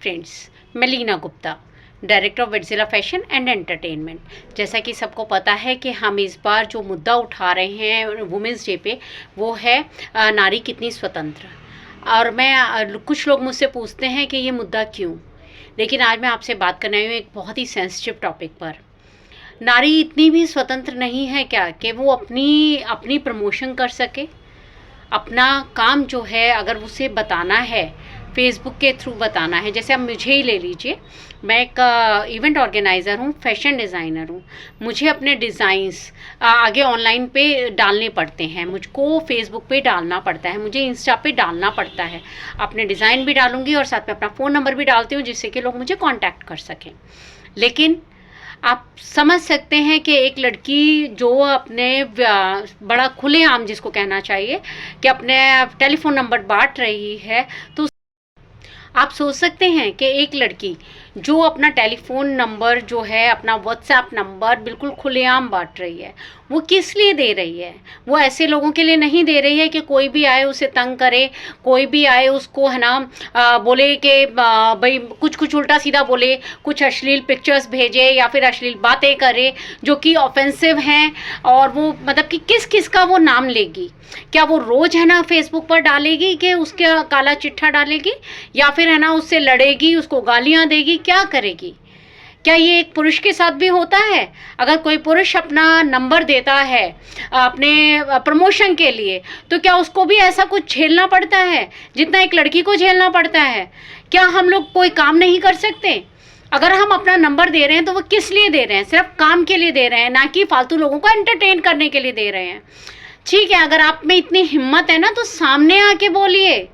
Friends, मैं Leena Gupta, director of वेटजिला fashion and entertainment. जैसा कि सबको पता है कि हम इस बार जो मुद्दा उठा रहे हैं वुमेंस डे पे, वो है नारी कितनी स्वतंत्र। और कुछ लोग मुझसे पूछते हैं कि ये मुद्दा क्यों, लेकिन आज मैं आपसे बात करने आई हूँ एक बहुत ही सेंसिटिव टॉपिक पर। नारी इतनी भी स्वतंत्र नहीं है क्या कि वो अपनी प्रमोशन कर सके, अपना काम जो है अगर उसे बताना है फेसबुक के थ्रू बताना है। जैसे अब मुझे ही ले लीजिए, मैं एक इवेंट ऑर्गेनाइज़र हूँ, फैशन डिज़ाइनर हूँ। मुझे अपने डिज़ाइंस आगे ऑनलाइन पे डालने पड़ते हैं, मुझको फेसबुक पे डालना पड़ता है, मुझे इंस्टा पे डालना पड़ता है। अपने डिज़ाइन भी डालूँगी और साथ में अपना फ़ोन नंबर भी डालती हूँ जिससे कि लोग मुझे कॉन्टैक्ट कर सकें। लेकिन आप समझ सकते हैं कि एक लड़की जो अपने बड़ा खुलेआम, जिसको कहना चाहिए कि अपने टेलीफोन नंबर बांट रही है, तो आप सोच सकते हैं कि एक लड़की जो अपना टेलीफोन नंबर जो है, अपना व्हाट्सएप नंबर बिल्कुल खुलेआम बांट रही है, वो किस लिए दे रही है? वो ऐसे लोगों के लिए नहीं दे रही है कि कोई भी आए उसे तंग करे, कोई भी आए उसको है ना बोले कि भाई कुछ उल्टा सीधा बोले, कुछ अश्लील पिक्चर्स भेजे या फिर अश्लील बातें करे जो कि ऑफेंसिव हैं। और वो मतलब कि किस किस का वो नाम लेगी? क्या वो रोज़ है ना फेसबुक पर डालेगी कि उसका काला चिट्ठा डालेगी, या फिर है ना उससे लड़ेगी, उसको गालियाँ देगी, क्या करेगी? क्या ये एक पुरुष के साथ भी होता है? अगर कोई पुरुष अपना नंबर देता है अपने प्रमोशन के लिए, तो क्या उसको भी ऐसा कुछ झेलना पड़ता है जितना एक लड़की को झेलना पड़ता है? क्या हम लोग कोई काम नहीं कर सकते? अगर हम अपना नंबर दे रहे हैं तो वो किस लिए दे रहे हैं? सिर्फ काम के लिए दे रहे हैं, ना कि फालतू लोगों को एंटरटेन करने के लिए दे रहे हैं। ठीक है, अगर आप में इतनी हिम्मत है ना तो सामने आके बोलिए।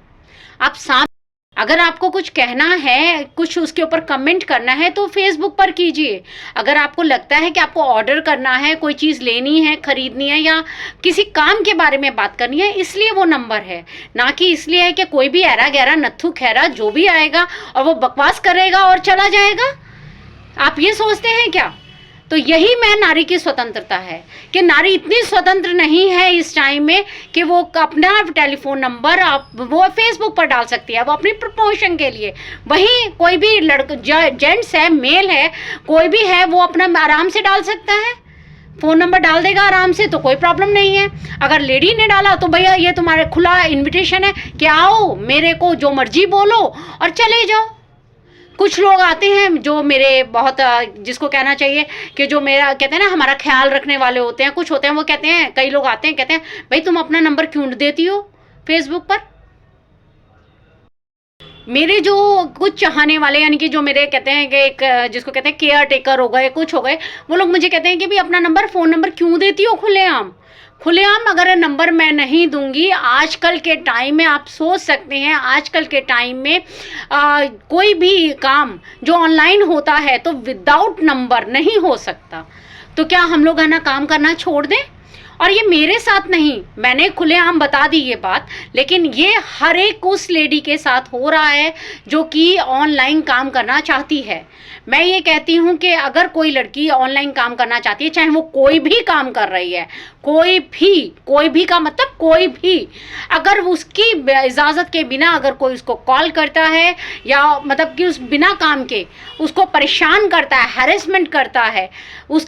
अगर आपको कुछ कहना है, कुछ उसके ऊपर कमेंट करना है तो फेसबुक पर कीजिए। अगर आपको लगता है कि आपको ऑर्डर करना है, कोई चीज़ लेनी है, खरीदनी है, या किसी काम के बारे में बात करनी है, इसलिए वो नंबर है, ना कि इसलिए है कि कोई भी ऐरा गैरा नत्थु खैरा जो भी आएगा और वो बकवास करेगा और चला जाएगा। आप ये सोचते हैं क्या? तो यही मैं नारी की स्वतंत्रता है कि नारी इतनी स्वतंत्र नहीं है इस टाइम में कि वो अपना टेलीफोन नंबर वो फेसबुक पर डाल सकती है, वो अपनी प्रमोशन के लिए। वहीं कोई भी जेंट्स है, मेल है, कोई भी है, वो अपना आराम से डाल सकता है, फ़ोन नंबर डाल देगा आराम से, तो कोई प्रॉब्लम नहीं है। अगर लेडी ने डाला तो भैया ये तुम्हारे खुला इन्विटेशन है कि आओ, मेरे को जो मर्जी बोलो और चले जाओ। कुछ लोग आते हैं जो मेरे बहुत जिसको कहना चाहिए कि जो मेरा कहते हैं ना हमारा ख्याल रखने वाले होते हैं, कुछ होते हैं, वो कहते हैं, कई लोग आते हैं कहते हैं भाई तुम अपना नंबर क्यों देती हो फेसबुक पर? मेरे जो कुछ चाहने वाले, यानी कि जो मेरे कहते हैं कि एक जिसको कहते हैं केयर टेकर हो गए, कुछ हो गए, वो लोग मुझे कहते हैं कि भाई अपना नंबर, फ़ोन नंबर क्यों देती हो खुलेआम? अगर नंबर मैं नहीं दूंगी, आजकल के टाइम में आप सोच सकते हैं, आजकल के टाइम में कोई भी काम जो ऑनलाइन होता है तो विदाउट नंबर नहीं हो सकता। तो क्या हम लोग है ना काम करना छोड़ दें? और ये मेरे साथ नहीं, मैंने खुलेआम बता दी ये बात, लेकिन ये हर एक उस लेडी के साथ हो रहा है जो कि ऑनलाइन काम करना चाहती है। मैं ये कहती हूँ कि अगर कोई लड़की ऑनलाइन काम करना चाहती है, चाहे वो कोई भी काम कर रही है, कोई भी का मतलब कोई भी, अगर उसकी इजाज़त के बिना अगर कोई उसको कॉल करता है या मतलब कि उस बिना काम के उसको परेशान करता है, हैरेसमेंट करता है,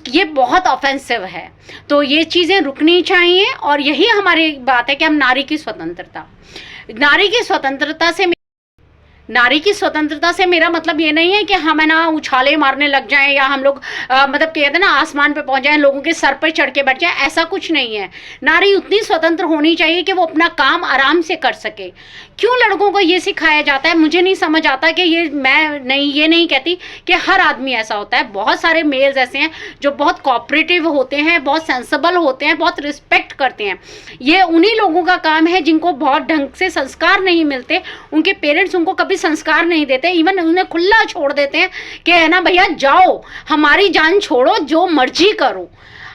ये बहुत ऑफेंसिव है। तो ये चीज़ें रुकनी चाहिए। और यही हमारी बात है कि हम नारी की स्वतंत्रता से मेरा मतलब ये नहीं है कि हम है ना उछाले मारने लग जाएं, या हम लोग मतलब कहते हैं ना आसमान पे पहुंच जाएं, लोगों के सर पर चढ़ के बैठ जाएं, ऐसा कुछ नहीं है। नारी उतनी स्वतंत्र होनी चाहिए कि वो अपना काम आराम से कर सके। क्यों लड़कों को ये सिखाया जाता है, मुझे नहीं समझ आता कि ये नहीं कहती कि हर आदमी ऐसा होता है। बहुत सारे मेल्स ऐसे हैं जो बहुत कोऑपरेटिव होते हैं, बहुत सेंसिबल होते हैं, बहुत रिस्पेक्ट करते हैं। ये उन्हीं लोगों का काम है जिनको बहुत ढंग से संस्कार नहीं मिलते, उनके पेरेंट्स उनको कभी संस्कार नहीं देते, इवन उन्हें खुला छोड़ देते हैं कि है ना भैया जाओ, हमारी जान छोड़ो, जो मर्जी करो।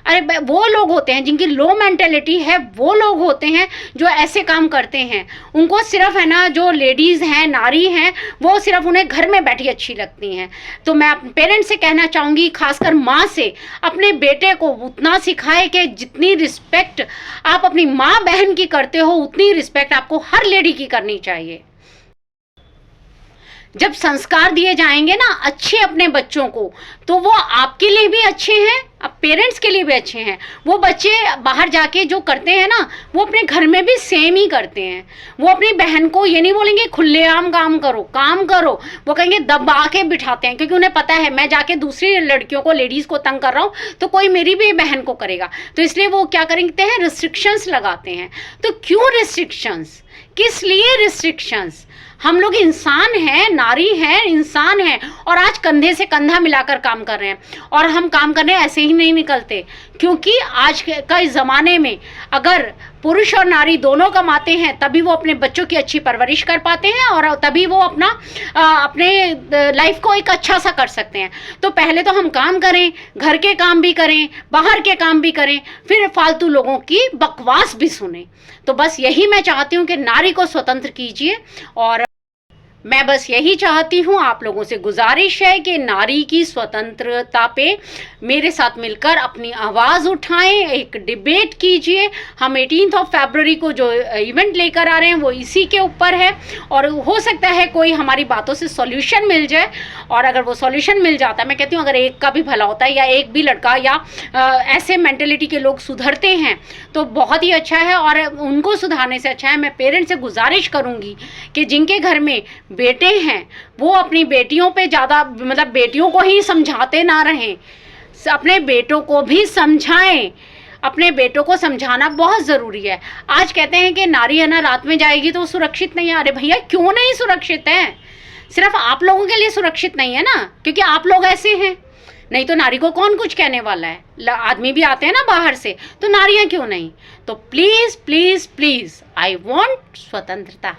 अरे वो लोग होते हैं जिनकी लो मेंटेलिटी है, वो लोग होते हैं जो ऐसे काम करते हैं। उनको सिर्फ है ना जो लेडीज़ हैं, नारी हैं, वो सिर्फ उन्हें घर में बैठी अच्छी लगती हैं। तो मैं अपने पेरेंट्स से कहना चाहूँगी, खासकर माँ से, अपने बेटे को उतना सिखाए कि जितनी रिस्पेक्ट आप अपनी माँ बहन की करते हो, उतनी रिस्पेक्ट आपको हर लेडी की करनी चाहिए। जब संस्कार दिए जाएंगे ना अच्छे अपने बच्चों को, तो वो आपके लिए भी अच्छे हैं, अब पेरेंट्स के लिए भी अच्छे हैं। वो बच्चे बाहर जाके जो करते हैं ना, वो अपने घर में भी सेम ही करते हैं। वो अपनी बहन को ये नहीं बोलेंगे खुलेआम काम करो, वो कहेंगे दबा के बिठाते हैं, क्योंकि उन्हें पता है मैं जाके दूसरी लड़कियों को, लेडीज़ को तंग कर रहा हूँ तो कोई मेरी भी बहन को करेगा, तो इसलिए वो क्या करते हैं, रिस्ट्रिक्शंस लगाते हैं। तो क्यों रिस्ट्रिक्शंस, किस लिए रिस्ट्रिक्शंस? हम लोग इंसान हैं, नारी हैं, इंसान हैं, और आज कंधे से कंधा मिलाकर काम कर रहे हैं। और हम काम करने ऐसे ही नहीं निकलते, क्योंकि आज के ज़माने में अगर पुरुष और नारी दोनों कमाते हैं तभी वो अपने बच्चों की अच्छी परवरिश कर पाते हैं, और तभी वो अपने लाइफ को एक अच्छा सा कर सकते हैं। तो पहले तो हम काम करें, घर के काम भी करें, बाहर के काम भी करें, फिर फालतू लोगों की बकवास भी सुने। तो बस यही मैं चाहती हूँ कि नारी को स्वतंत्र कीजिए, और मैं बस यही चाहती हूँ, आप लोगों से गुजारिश है कि नारी की स्वतंत्रता पे मेरे साथ मिलकर अपनी आवाज़ उठाएं, एक डिबेट कीजिए। हम 18 फरवरी को जो इवेंट लेकर आ रहे हैं वो इसी के ऊपर है, और हो सकता है कोई हमारी बातों से सॉल्यूशन मिल जाए। और अगर वो सॉल्यूशन मिल जाता है, मैं कहती हूँ अगर एक का भी भला होता है, या एक भी लड़का या ऐसे मेंटेलिटी के लोग सुधरते हैं तो बहुत ही अच्छा है। और उनको सुधारने से अच्छा है, मैं पेरेंट्स से गुजारिश करूँगी कि जिनके घर में बेटे हैं वो अपनी बेटियों पे ज़्यादा, मतलब बेटियों को ही समझाते ना रहें, अपने बेटों को भी समझाएं। अपने बेटों को समझाना बहुत ज़रूरी है। आज कहते हैं कि नारी है ना रात में जाएगी तो सुरक्षित नहीं है। अरे भैया क्यों नहीं सुरक्षित है? सिर्फ आप लोगों के लिए सुरक्षित नहीं है ना, क्योंकि आप लोग ऐसे हैं, नहीं तो नारी को कौन कुछ कहने वाला है। आदमी भी आते हैं ना बाहर से, तो नारियां क्यों नहीं? तो please please please, I want स्वतंत्रता।